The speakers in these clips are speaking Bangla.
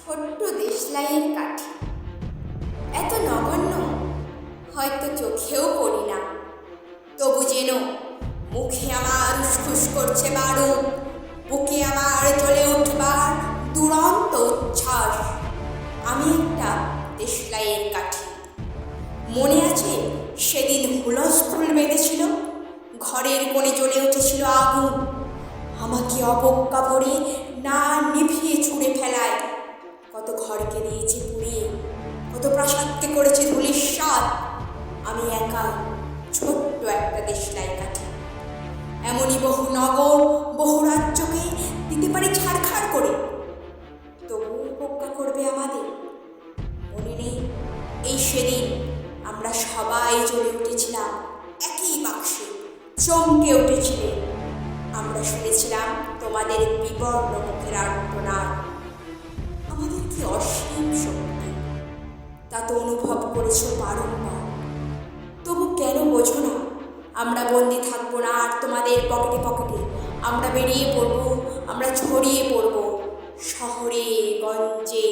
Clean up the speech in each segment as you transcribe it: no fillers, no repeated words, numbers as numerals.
ছোট্ট দেশলাইয়ের কাঠি এত নগণ্য হয়তো চোখেও পড়ি না, তবু যেন মুখে আমার উসখুস করছে বারুদ, বুকে আমার জ্বলে উঠবার দুরন্ত উচ্ছ্বাস। আমি একটা দেশলাইয়ের কাঠি। মনে আছে সেদিন হুলস্থুল বেঁধেছিল, ঘরের কোণে জ্বলে উঠেছিল আগুন, আমাকে অবজ্ঞা ভরে না নিভিয়ে ছুঁড়ে ফেলায়। কত ঘরকে দিয়েছে পুড়িয়ে, কত প্রাসাদকে করেছে ধূলিসাৎ। আমি একা ছোট্ট একটা দেশলাই কাঠি। এমনই বহু নগর, বহু রাজ্যকে দিতে পারে ছাড়খাড় করে, তবুও উপেক্ষা করবে আমাদের। মনে নেই এই সেদিন আমরা সবাই জ্বলে উঠেছিলাম একই বাক্সে, চমকে উঠেছিলে। আমরা শুনেছিলাম তোমাদের বিবর্ণ মুখের আর্তনাদ। আমাদের কি অসীম শক্তি, তা তো অনুভব করেছো বারংবার। তবু কেন বোঝো না আমরা বন্দি থাকবো না আর তোমাদের পকেটে পকেটে। আমরা বেরিয়ে পড়বো, আমরা ছড়িয়ে পড়বো শহরে, গঞ্জে,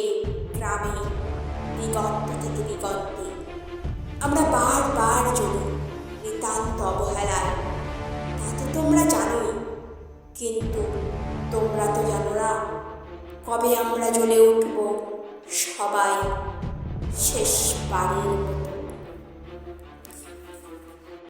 গ্রামে, দিগন্ত থেকে দিগন্তে। আমরা বারবার জ্বলি নিতান্ত অবহেলায়, তা তো তোমরা জানোই। কিন্তু তোমরা তো জানো না কবে আমরা জ্বলে উঠব সবাই শেষবারের মতো।